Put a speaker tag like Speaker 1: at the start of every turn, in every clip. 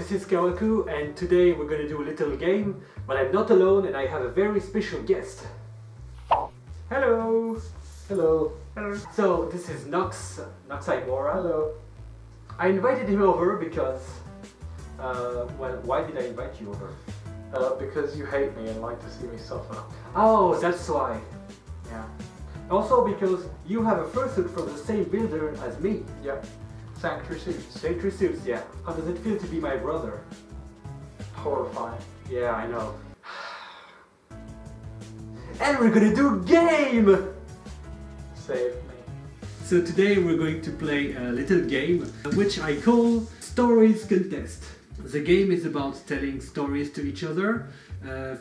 Speaker 1: this is Kawaku, and today we're gonna do a little game, but I'm not alone and I have a very special guest. Hello!
Speaker 2: Hello.
Speaker 1: Hello. So this is Nox Imora.
Speaker 2: Hello.
Speaker 1: I invited him over because, well, why did I invite you over?
Speaker 2: Because you hate me and like to see me suffer.
Speaker 1: Oh, that's why.
Speaker 2: Yeah.
Speaker 1: Also because you have a fursuit from the same builder as me.
Speaker 2: Yeah. Sanctuary suits.
Speaker 1: Sanctuary suits, yeah. How does it feel to be my brother?
Speaker 2: Horrifying.
Speaker 1: Yeah, I know. And we're gonna do a game!
Speaker 2: Save me.
Speaker 1: So today we're going to play a little game which I call Stories Contest. The game is about telling stories to each other,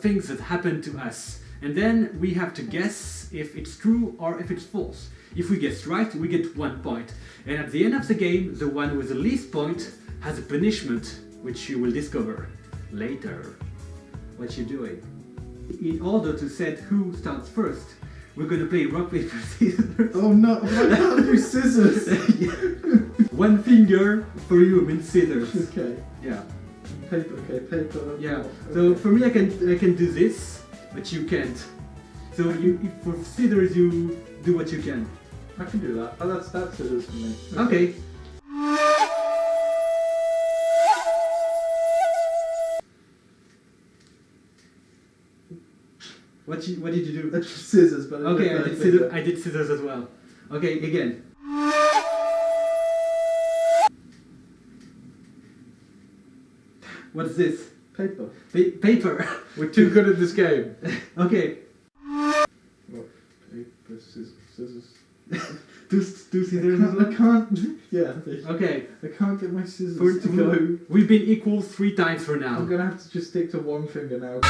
Speaker 1: things that happen to us. And then we have to guess if it's true or if it's false. If we guess right, we get 1 point. And at the end of the game, the one with the least point has a punishment, which you will discover later. What you doing? In order to set who starts first, we're gonna play rock, paper, scissors.
Speaker 2: Oh no, I can't do scissors!
Speaker 1: One finger for you means scissors.
Speaker 2: Okay.
Speaker 1: Yeah.
Speaker 2: Paper, okay, paper.
Speaker 1: Yeah.
Speaker 2: Okay.
Speaker 1: So for me I can do this, but you can't. So if for scissors you do what you can.
Speaker 2: I can do that. Oh, that's scissors for me.
Speaker 1: Okay. What did you do?
Speaker 2: That's scissors, but
Speaker 1: Okay, I did scissors as well. Okay, again. What's this?
Speaker 2: Paper.
Speaker 1: Paper.
Speaker 2: We're too good at this game.
Speaker 1: Okay.
Speaker 2: What? Paper, scissors.
Speaker 1: Two scissors as well?
Speaker 2: I can't. Yeah.
Speaker 1: Okay.
Speaker 2: I can't get my scissors to go.
Speaker 1: We've been equal 3 times for now.
Speaker 2: I'm gonna have to just stick to one finger now.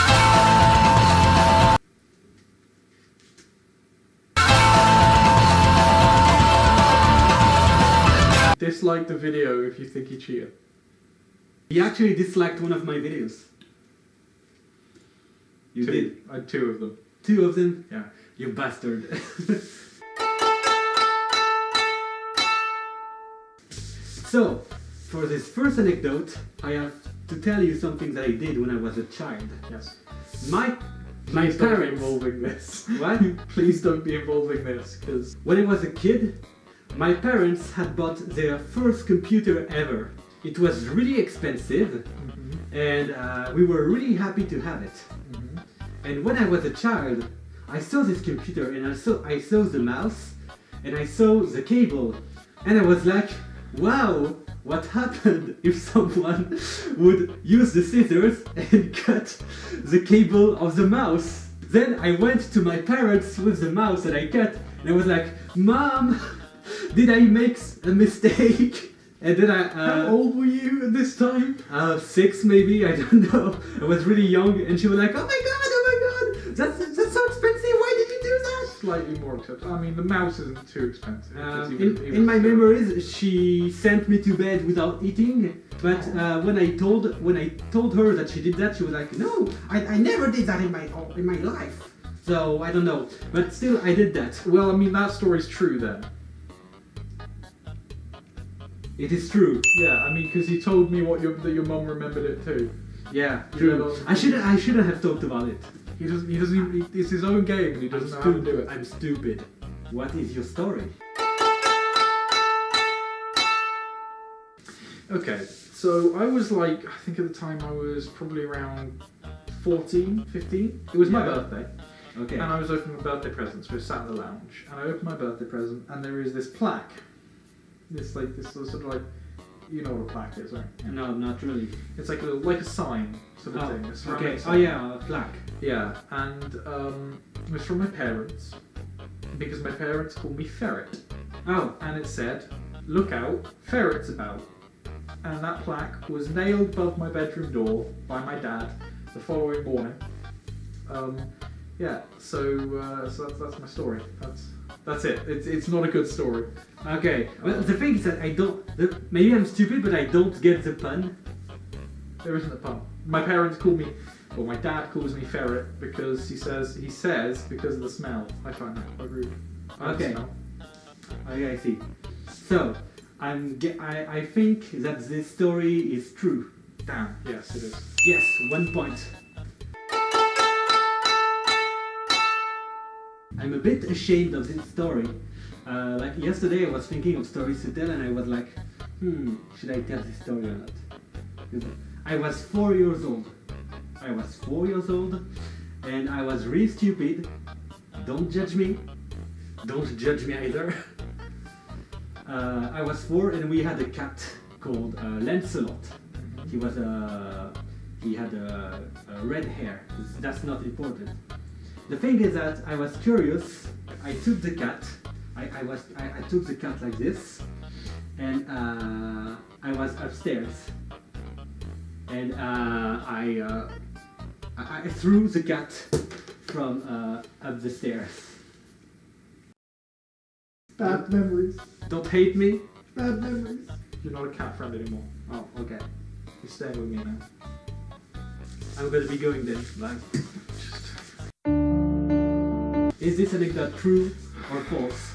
Speaker 2: Dislike the video if you think he cheated.
Speaker 1: He actually disliked one of my videos. You did?
Speaker 2: I had 2 of them.
Speaker 1: 2 of them?
Speaker 2: Yeah.
Speaker 1: You bastard. So, for this first anecdote, I have to tell you something that I did when I was a child.
Speaker 2: Yes.
Speaker 1: My
Speaker 2: Please don't be
Speaker 1: parents...
Speaker 2: involving this.
Speaker 1: What?
Speaker 2: Please don't be involving this, because...
Speaker 1: When I was a kid, my parents had bought their first computer ever. It was really expensive, and we were really happy to have it. And when I was a child, I saw this computer and I saw the mouse and I saw the cable, and I was like, wow, what happened if someone would use the scissors and cut the cable of the mouse? Then I went to my parents with the mouse that I cut and I was like, Mom, did I make a mistake? And then
Speaker 2: How old were you at this time?
Speaker 1: 6 maybe, I don't know. I was really young and she was like, oh my god, that's so expensive, why did you do that?
Speaker 2: Slightly more expensive. I mean, the mouse isn't too expensive.
Speaker 1: In my memories, she sent me to bed without eating, but when I told her that she did that, she was like, no, I never did that in my life. So I don't know, but still I did that.
Speaker 2: Well, I mean, that story's true then.
Speaker 1: It is true.
Speaker 2: Yeah, I mean, because you told me that your mum remembered it too.
Speaker 1: Yeah, true. I shouldn't have talked about it.
Speaker 2: He doesn't even, it's his own game and he doesn't know how to do it.
Speaker 1: I'm stupid. What is your story?
Speaker 2: Okay, so I was like, I think at the time I was probably around 14, 15. It was my birthday.
Speaker 1: Okay.
Speaker 2: And I was opening my birthday presents. We were sat in the lounge and I opened my birthday present and there is this plaque. This sort of like, you know what a plaque is, right? Yeah.
Speaker 1: No, not really.
Speaker 2: It's like a sign sort of thing. A ceramic
Speaker 1: Okay.
Speaker 2: sign.
Speaker 1: Oh yeah, a plaque.
Speaker 2: Yeah, and it was from my parents because my parents called me Ferret.
Speaker 1: Oh.
Speaker 2: And it said, "Look out, ferrets about." And that plaque was nailed above my bedroom door by my dad the following morning. Yeah, so that's my story. That's it. It's not a good story.
Speaker 1: Okay. Well, the thing is that maybe I'm stupid, but I don't get the pun.
Speaker 2: There isn't a pun. My parents call me, well, my dad calls me Ferret because he says because of the smell. I find that quite rude.
Speaker 1: Okay. Okay, I see. So I think that this story is true.
Speaker 2: Damn, yes it is.
Speaker 1: Yes, 1 point. I'm a bit ashamed of this story. Like yesterday I was thinking of stories to tell and I was like, should I tell this story or not? Because I was 4 years old. I was 4 years old and I was really stupid. Don't judge me. Don't judge me either. I was 4 and we had a cat called Lancelot. He had a red hair. That's not important. The thing is that I was curious. I took the cat. I took the cat like this, and I was upstairs, and I threw the cat from up the stairs.
Speaker 2: Bad memories.
Speaker 1: Don't hate me.
Speaker 2: Bad memories. You're not a cat friend anymore.
Speaker 1: Oh, okay.
Speaker 2: You're staying with me now.
Speaker 1: I'm gonna be going then. Bye. Is this anecdote true or false?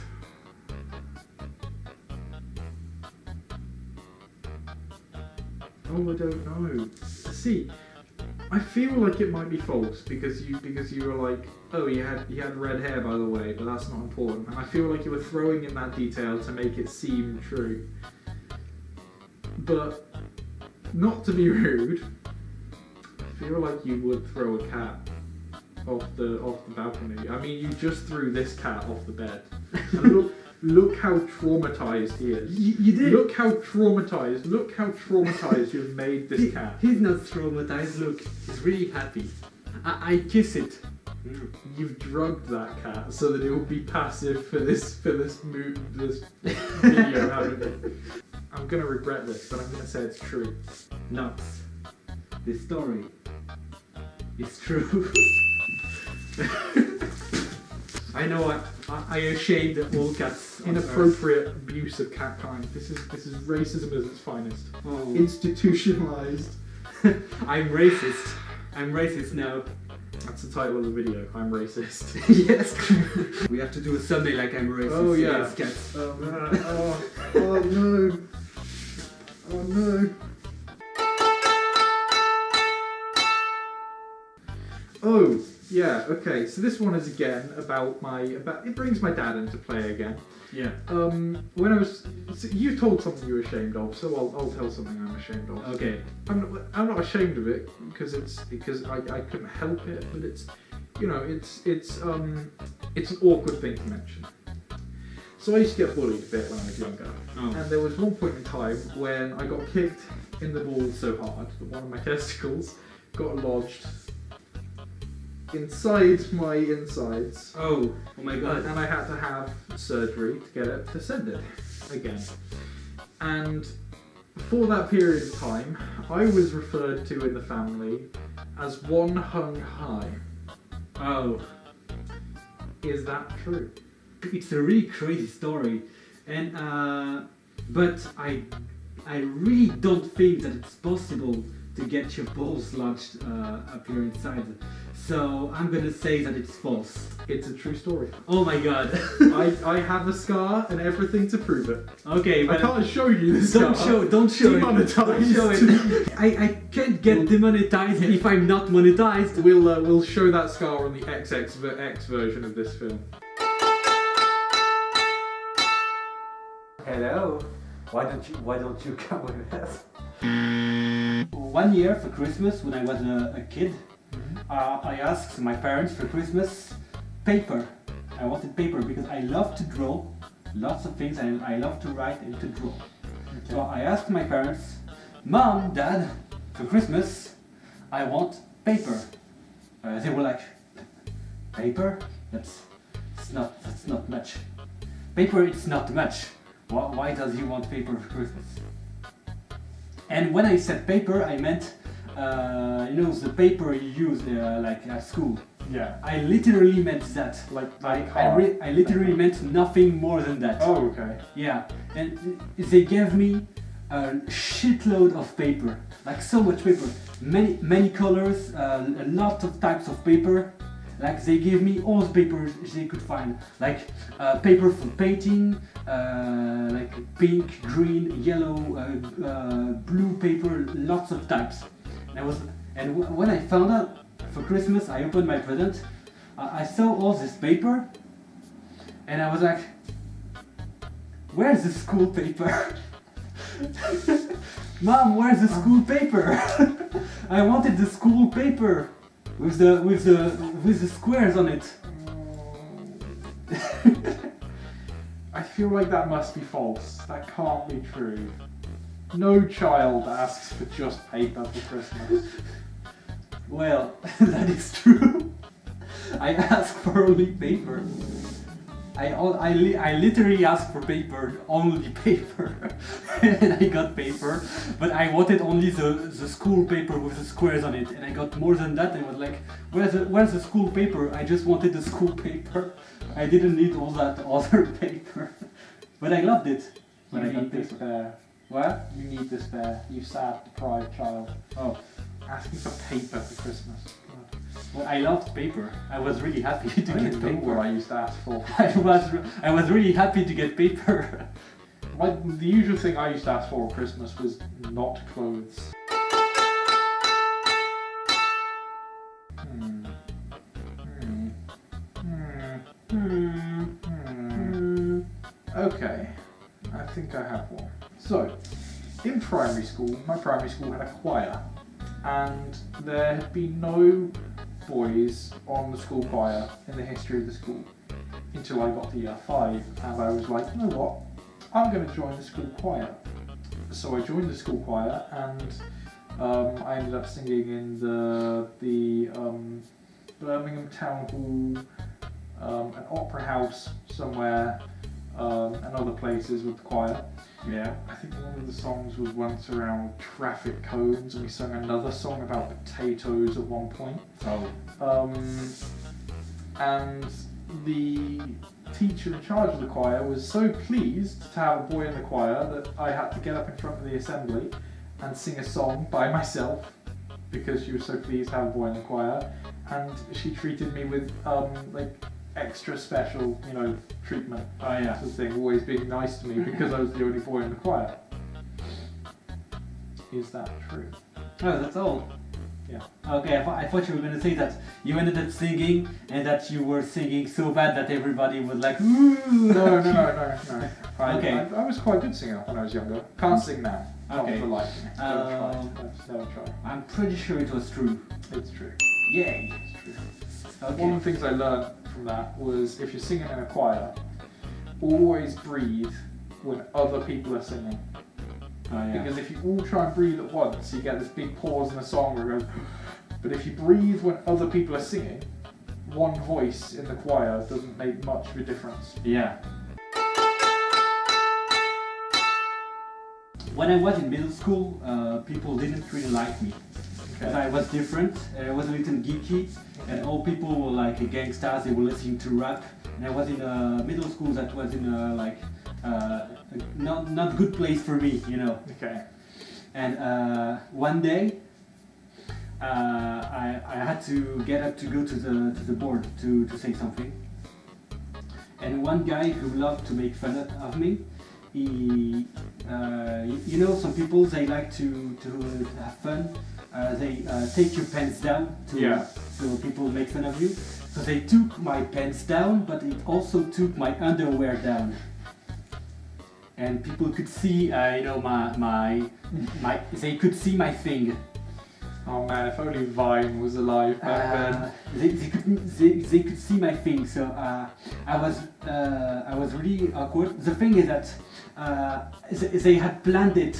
Speaker 2: Oh, I don't know. See, I feel like it might be false because you were like, oh, he had red hair by the way, but that's not important. And I feel like you were throwing in that detail to make it seem true. But not to be rude, I feel like you would throw a cat off the balcony. I mean, you just threw this cat off the bed. And look how traumatized he is.
Speaker 1: You did.
Speaker 2: Look how traumatized you've made this cat.
Speaker 1: He's not traumatized. Look, he's really happy. I kiss it.
Speaker 2: You've drugged that cat so that it will be passive for this video, haven't you? I'm gonna regret this, but I'm gonna say it's true.
Speaker 1: No, this story is true. I know I ashamed all cats.
Speaker 2: Inappropriate abuse of cat kind. This is racism at its finest.
Speaker 1: Oh.
Speaker 2: Institutionalized.
Speaker 1: I'm racist. I'm racist now.
Speaker 2: That's the title of the video. I'm racist.
Speaker 1: Yes. We have to do a Sunday like I'm racist.
Speaker 2: Oh yeah.
Speaker 1: Against cats.
Speaker 2: Oh no. Oh no. Oh yeah. Okay. So this one is again about it brings my dad into play again.
Speaker 1: Yeah.
Speaker 2: When I was, you told something you were ashamed of, so I'll tell something I'm ashamed of.
Speaker 1: Okay.
Speaker 2: I'm not ashamed of it because I couldn't help it, but it's an awkward thing to mention. So I used to get bullied a bit when I was younger, and there was one point in time when I got kicked in the balls so hard that one of my testicles got lodged inside my insides.
Speaker 1: Oh my god.
Speaker 2: And I had to have surgery to get it descended again. And for that period of time, I was referred to in the family as one hung high.
Speaker 1: Oh.
Speaker 2: Is that true?
Speaker 1: It's a really crazy story, and but I really don't think that it's possible to get your balls lodged up here inside. So I'm gonna say that it's false.
Speaker 2: It's a true story.
Speaker 1: Oh my god.
Speaker 2: I have a scar and everything to prove it.
Speaker 1: Okay,
Speaker 2: I
Speaker 1: but
Speaker 2: can't show you the scar.
Speaker 1: Don't show it.
Speaker 2: Demonetized.
Speaker 1: Don't show it. I can't get demonetized if I'm not monetized.
Speaker 2: We'll show that scar on the XX version of this film.
Speaker 1: Hello. Why don't you come with us? 1 year for Christmas, when I was a kid, I asked my parents for Christmas paper. I wanted paper because I love to draw lots of things and I love to write and to draw. Okay. So I asked my parents, Mom, Dad, for Christmas, I want paper. They were like, paper? That's not much. Paper, it's not much. Why does he want paper for Christmas? And when I said paper, I meant, the paper you use like at school.
Speaker 2: Yeah.
Speaker 1: I literally meant that. I literally meant nothing more than that.
Speaker 2: Oh, okay.
Speaker 1: Yeah. And they gave me a shitload of paper. Like so much paper. Many colors, a lot of types of paper. like they gave me all the papers they could find, like paper for painting, like pink, green, yellow, blue paper, lots of types. When I found out for Christmas, I opened my present. I saw all this paper, and I was like, "Where's the school paper?" Mom, where's the school paper? I wanted the school paper with the squares on it.
Speaker 2: I feel like that must be false. That can't be true. No child asks for just paper for Christmas.
Speaker 1: Well, that is true. I asked for only paper. I literally asked for paper, only paper, and I got paper, but I wanted only the school paper with the squares on it, and I got more than that. I was like, where's the school paper? I just wanted the school paper. I didn't need all that other paper, but I loved it when I got paper.
Speaker 2: Despair.
Speaker 1: What?
Speaker 2: You need despair. You sad, deprived child.
Speaker 1: Oh,
Speaker 2: Asking for paper for Christmas.
Speaker 1: well, I loved paper. I was really happy to
Speaker 2: I
Speaker 1: get
Speaker 2: didn't know what
Speaker 1: paper.
Speaker 2: I used to ask for.
Speaker 1: I was really happy to get paper.
Speaker 2: The usual thing I used to ask for Christmas was not clothes. Okay, I think I have one. So, in primary school, my primary school had a choir, and there had been no boys on the school choir in the history of the school until I got to year 5, and I was like, you know what, I'm going to join the school choir. So I joined the school choir, and I ended up singing in the Birmingham Town Hall, an opera house somewhere, and other places with the choir.
Speaker 1: Yeah.
Speaker 2: I think one of the songs was once around traffic cones, and we sang another song about potatoes at one point.
Speaker 1: Oh.
Speaker 2: And the teacher in charge of the choir was so pleased to have a boy in the choir that I had to get up in front of the assembly and sing a song by myself because she was so pleased to have a boy in the choir, and she treated me with like extra special, treatment.
Speaker 1: Oh yeah.
Speaker 2: Sort of thing, always being nice to me because I was the only boy in the choir. Is that true?
Speaker 1: Oh, that's all.
Speaker 2: Yeah.
Speaker 1: Okay, I thought you were going to say that you ended up singing and that you were singing so bad that everybody was like, ooh!
Speaker 2: No.
Speaker 1: Okay.
Speaker 2: I was quite a good singer when I was younger. Can't sing now.
Speaker 1: Okay.
Speaker 2: Not for life. Never tried.
Speaker 1: I'm pretty sure it was true.
Speaker 2: It's true.
Speaker 1: Yay!
Speaker 2: It's true.
Speaker 1: Okay.
Speaker 2: One of the things I learned from that was if you're singing in a choir, always breathe when other people are singing.
Speaker 1: Oh, yeah.
Speaker 2: Because if you all try and breathe at once, you get this big pause in the song where it goes. But if you breathe when other people are singing, one voice in the choir doesn't make much of a difference.
Speaker 1: Yeah. When I was in middle school, people didn't really like me. Because I was different, I was a little geeky, and all people were like gangsters, they were listening to rap. And I was in a middle school that was in a not good place for me,
Speaker 2: Okay.
Speaker 1: And one day, I had to get up to go to the board to say something. And one guy who loved to make fun of me, he, some people, they like to have fun. They take your pants down so people make fun of you. So they took my pants down, but it also took my underwear down. And people could see, they could see my thing.
Speaker 2: Oh man, if only Vine was alive back then.
Speaker 1: They could see my thing, so I was really awkward. The thing is that they had planned it,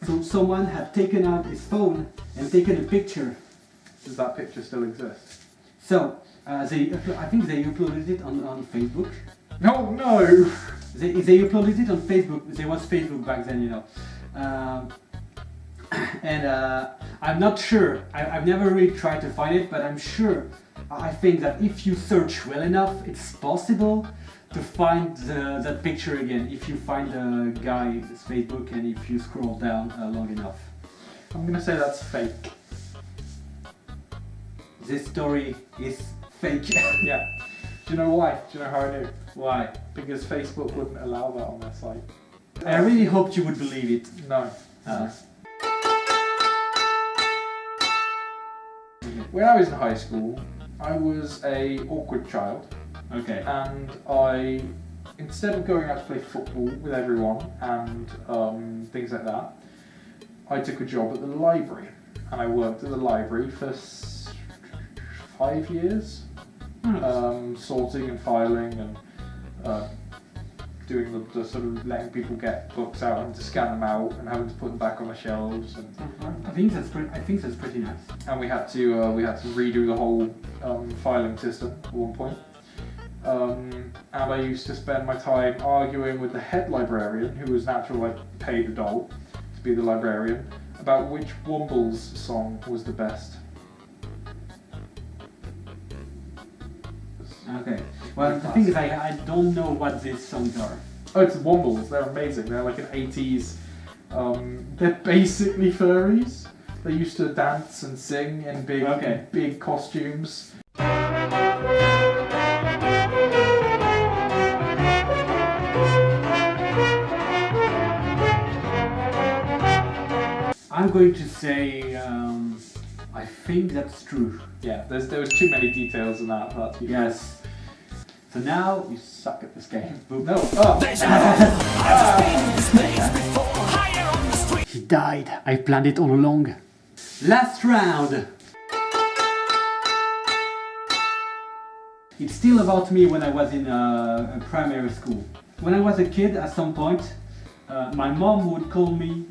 Speaker 1: so someone had taken out his phone and taken a picture.
Speaker 2: Does that picture still exist?
Speaker 1: So I think they uploaded it on Facebook.
Speaker 2: No.
Speaker 1: They uploaded it on Facebook. There was Facebook back then, and I'm not sure. I've never really tried to find it, but I'm sure. I think that if you search well enough, it's possible to find that picture again. If you find the guy's Facebook and if you scroll down long enough.
Speaker 2: I'm gonna say that's fake.
Speaker 1: This story is fake.
Speaker 2: Yeah. Do you know why? Do you know how I knew?
Speaker 1: Why?
Speaker 2: Because Facebook wouldn't allow that on their site.
Speaker 1: I really hoped you would believe it.
Speaker 2: No.
Speaker 1: Uh,
Speaker 2: When I was in high school, I was a awkward child,
Speaker 1: okay.
Speaker 2: and instead of going out to play football with everyone and things like that, I took a job at the library, and I worked at the library for 5 years, sorting and filing and doing the sort of letting people get books out and to scan them out and having to put them back on the shelves. And
Speaker 1: I think that's pretty nice.
Speaker 2: and we had to redo the whole filing system at one point. And I used to spend my time arguing with the head librarian, who was an actual paid adult to be the librarian, about which Wombles song was the best.
Speaker 1: Okay. Well, the thing is, I don't know what these songs are.
Speaker 2: Oh, it's Wombles. They're amazing. They're like an 80s. They're basically furries. They used to dance and sing in big costumes.
Speaker 1: I'm going to say, I think that's true.
Speaker 2: Yeah, there was too many details in that.
Speaker 1: Yes. So now you suck at this game. Boop.
Speaker 2: No. Oh.
Speaker 1: He died. I planned it all along. Last round. It's still about me when I was in primary school. When I was a kid, at some point, my mom would call me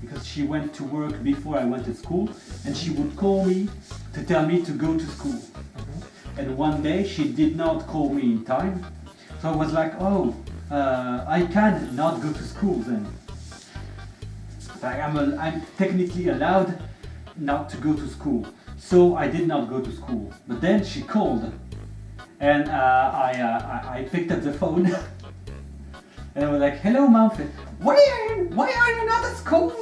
Speaker 1: because she went to work before I went to school, and she would call me to tell me to go to school. And one day she did not call me in time, so I was like, oh, I can not go to school then. Like I'm technically allowed not to go to school, so I did not go to school. But then she called, and I picked up the phone, and I was like, hello, Mom. Why are you not at school?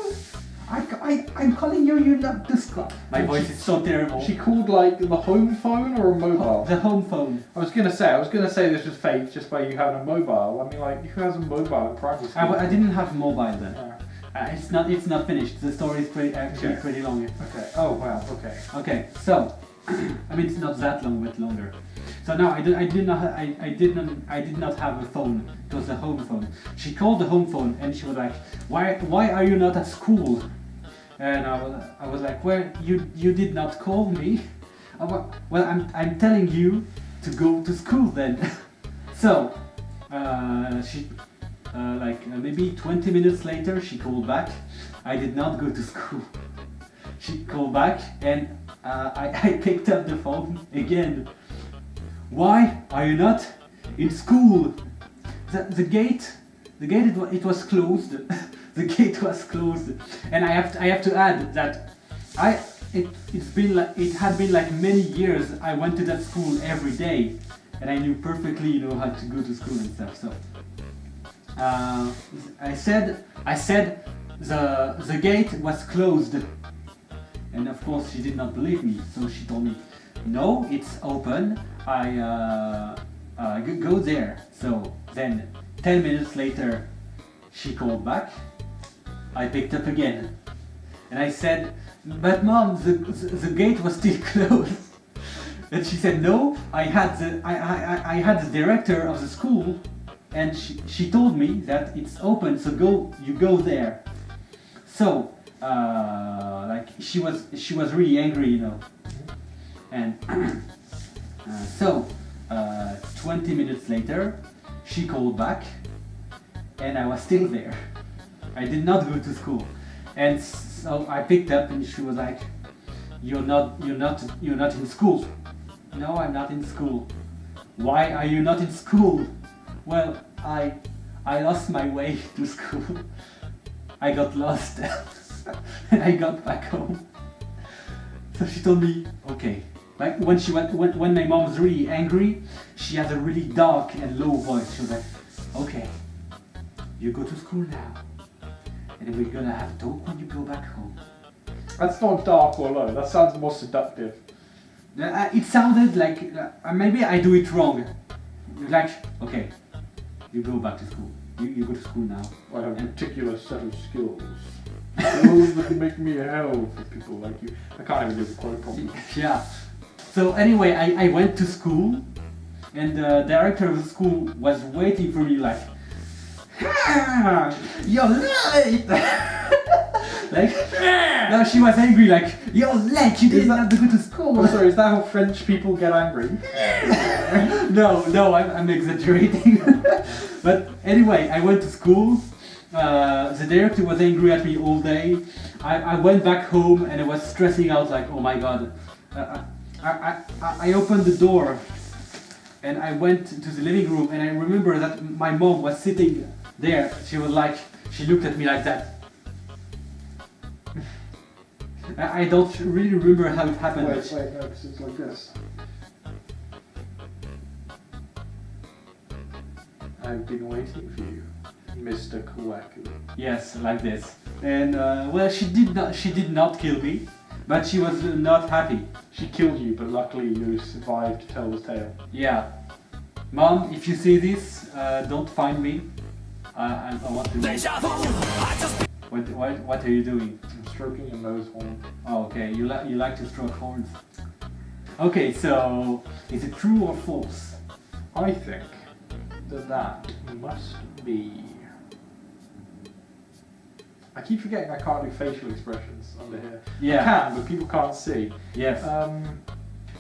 Speaker 1: I'm calling you, you're not to school. My voice is so terrible.
Speaker 2: She called the home phone or a mobile?
Speaker 1: The home phone.
Speaker 2: I was gonna say this was fake just by you having a mobile. I mean, who has a mobile in primary school?
Speaker 1: I didn't have mobile then.
Speaker 2: Oh.
Speaker 1: It's not finished. The story is pretty long.
Speaker 2: Okay. Oh wow. Okay.
Speaker 1: Okay. So, I mean, it's not that long, but longer. So now I did not have a phone. It was a home phone. She called the home phone and she was like, "Why are you not at school?" And I was like, "Well, you did not call me." Well, I'm telling you to go to school then. So, she maybe 20 minutes later she called back. I did not go to school. She called back and I picked up the phone again. Why are you not in school? The gate it was closed. The gate was closed, and I have to add that it had been like many years I went to that school every day, and I knew perfectly how to go to school and stuff. So I said the gate was closed, and of course she did not believe me. So she told me, no, it's open. Go there. So then 10 minutes later she called back. I picked up again and I said, but Mom, the gate was still closed. And she said, no, I had the director of the school and she told me that it's open, so you go there. So she was really angry, and so 20 minutes later she called back and I was still there. I did not go to school, and so I picked up and she was like, you're not in school. No, I'm not in school. Why are you not in school? Well, I lost my way to school. I got lost and I got back home. So she told me, okay. Like when my mom was really angry, she has a really dark and low voice. She was like, okay, you go to school now, and we're gonna have a talk when you go back home.
Speaker 2: That's not dark or low. That sounds more seductive.
Speaker 1: It sounded like maybe I do it wrong. Like, okay, you go back to school. You go to school now.
Speaker 2: I have a particular set of skills. Skills that make me hell for people like you. I can't even do the quote properly.
Speaker 1: Yeah. So anyway, I went to school, and the director of the school was waiting for me like, you're late! Like, no, she was angry like, you're late, you didn't have to go to school.
Speaker 2: Oh, sorry, is that how French people get angry?
Speaker 1: No, I'm exaggerating. But anyway, I went to school. The director was angry at me all day. I went back home and I was stressing out like, oh my god. I opened the door and I went to the living room and I remember that my mom was sitting there. She looked at me like that. I don't really remember how it happened.
Speaker 2: Wait, no, because it's like this. I've been waiting for you, Mr. Kawaku.
Speaker 1: Yes, like this. And well, she did not kill me, but she was not happy.
Speaker 2: She killed you, but luckily you survived to tell the tale.
Speaker 1: Yeah. Mom, if you see this, don't find me. I want to. What are you doing?
Speaker 2: I'm stroking your nose horn.
Speaker 1: Oh, okay. You like to stroke horns. Okay, so is it true or false?
Speaker 2: I think that must be. I keep forgetting I can't do facial expressions under here.
Speaker 1: Yeah.
Speaker 2: I can, but people can't see.
Speaker 1: Yes.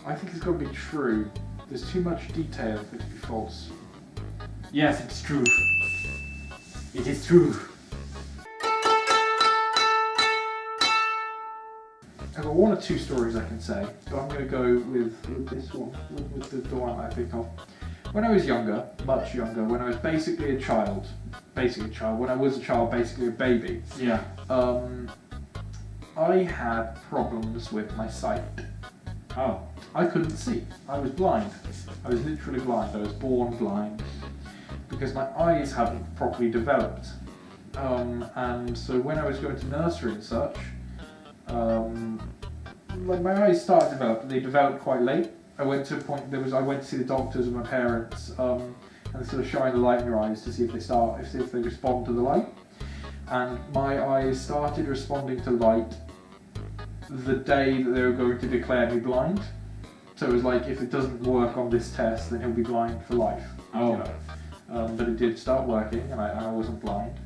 Speaker 2: I think it's got to be true. There's too much detail for it to be false.
Speaker 1: Yes, it's true. It is true.
Speaker 2: I've got one or two stories I can say, but I'm going to go with this one, with the one I think of. When I was younger, much younger, when I was basically a child, when I was a child, basically a baby,
Speaker 1: Yeah.
Speaker 2: I had problems with my sight.
Speaker 1: Oh.
Speaker 2: I couldn't see. I was blind. I was literally blind. I was born blind because my eyes hadn't properly developed. And so when I was going to nursery and such, like my eyes started to develop. They developed quite late. I went to a point. I went to see the doctors with my parents, and they sort of shine the light in your eyes to see if they respond to the light. And my eyes started responding to light the day that they were going to declare me blind. So it was like, if it doesn't work on this test, then he'll be blind for life.
Speaker 1: Oh.
Speaker 2: You know? But it did start working, and I wasn't blind.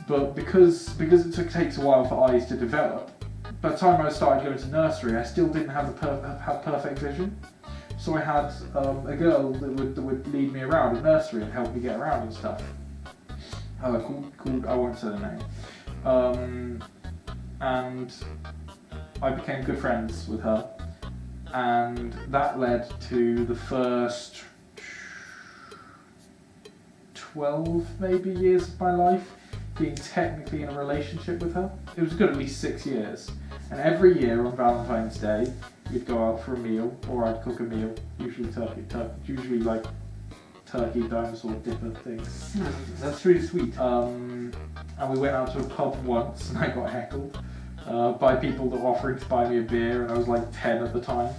Speaker 2: But because it takes a while for eyes to develop, by the time I started going to nursery, I still didn't have have perfect vision. So I had a girl that would lead me around in nursery and help me get around and stuff. Called I won't say the name. And I became good friends with her, and that led to the first 12 maybe years of my life being technically in a relationship with her. It was good at least 6 years, and every year on Valentine's Day we'd go out for a meal, or I'd cook a meal, usually usually like turkey, dinosaur, dipper things.
Speaker 1: That's really sweet.
Speaker 2: And we went out to a pub once, and I got heckled by people that were offering to buy me a beer, and I was like 10 at the time.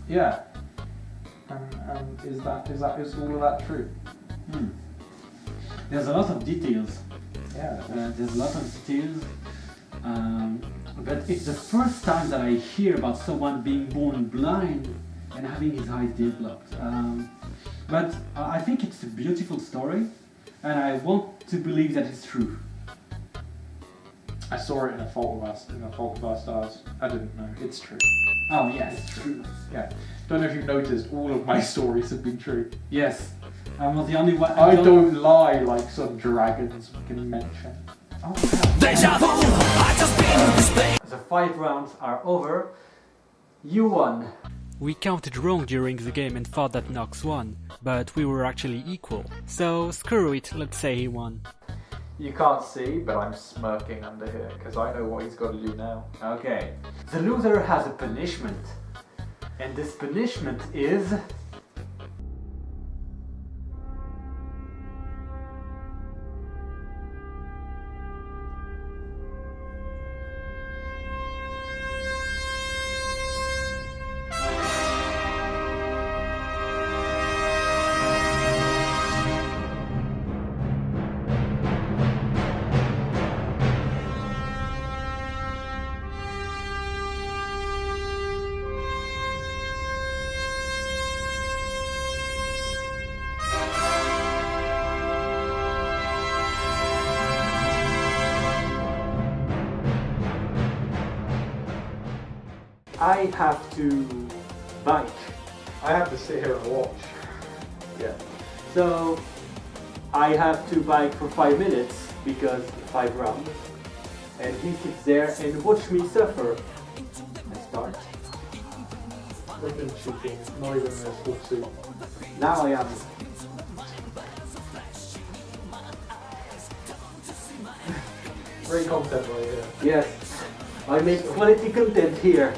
Speaker 2: Yeah. And is all of that true?
Speaker 1: There's a lot of details.
Speaker 2: Yeah.
Speaker 1: There's a lot of details. But it's the first time that I hear about someone being born blind and having his eyes developed. But I think it's a beautiful story, and I want to believe that it's true.
Speaker 2: I saw it in A Fault of Our Stars. I didn't know. It's true.
Speaker 1: Oh yes, it's true.
Speaker 2: Yeah. Don't know if you've noticed, all of my stories have been true.
Speaker 1: Yes. I'm not the only one.
Speaker 2: I don't lie like some dragons we can mention.
Speaker 1: Oh,
Speaker 3: Deja vu, I just been in this place.
Speaker 1: the 5 rounds are over. You won.
Speaker 4: We counted wrong during the game and thought that Nox won, but we were actually equal. So screw it, let's say he won.
Speaker 2: You can't see, but I'm smirking under here because I know what he's got to do now.
Speaker 1: Okay. The loser has a punishment. And this punishment is... I have to bike.
Speaker 2: I have to sit here and watch.
Speaker 1: Yeah. So I have to bike for 5 minutes because 5 rounds, and he sits there and watch me suffer. I start.
Speaker 2: They've been shooting, not even in a full suit.
Speaker 1: Now I am.
Speaker 2: Great content right here.
Speaker 1: Yes. I make quality content here.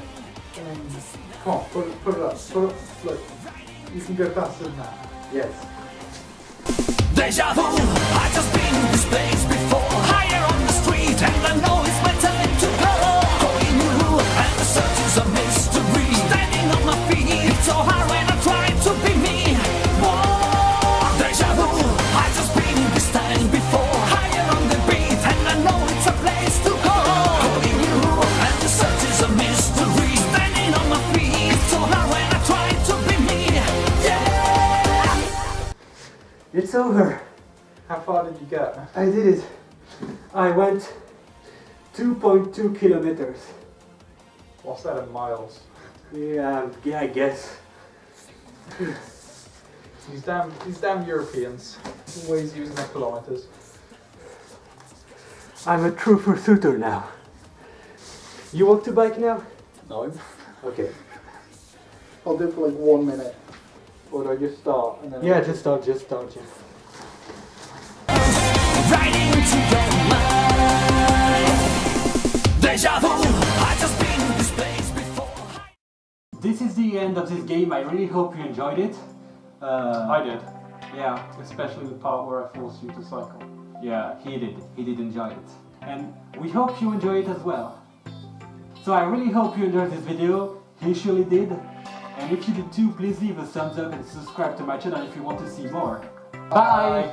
Speaker 2: Come on, put it up. Look, you can go faster than that.
Speaker 1: Yes.
Speaker 3: Deja vu, I've just been in this place before. Higher on the street, and I know it's my time to go. Going new, and the search is a mystery. Standing on my feet, it's so hard when I try to be me. Whoa, deja vu, I've just been in this time before. Higher on the beat, and I know it's a place to go. Going new, and the search is a mystery. Standing on my feet, it's so hard when I try to be me. Yeah.
Speaker 1: It's over.
Speaker 2: How far did you get?
Speaker 1: I did it. I went 2.2 kilometers.
Speaker 2: What's that in miles?
Speaker 1: Yeah, I guess.
Speaker 2: These damn Europeans. Always using their kilometers.
Speaker 1: I'm a true pursuiter now. You want to bike now?
Speaker 2: No.
Speaker 1: Okay.
Speaker 2: I'll do it for like 1 minute. Or do I just start and then...
Speaker 1: Yeah, just start, yeah.
Speaker 3: Right into your mind. Deja vu, I've just been in this place before.
Speaker 1: This is the end of this game. I really hope you enjoyed it.
Speaker 2: I did.
Speaker 1: Yeah,
Speaker 2: Especially the part where I forced you to cycle.
Speaker 1: yeah, he did enjoy it. And we hope you enjoy it as well. So I really hope you enjoyed this video. He surely did. And if you did too, please leave a thumbs up and subscribe to my channel if you want to see more. Bye!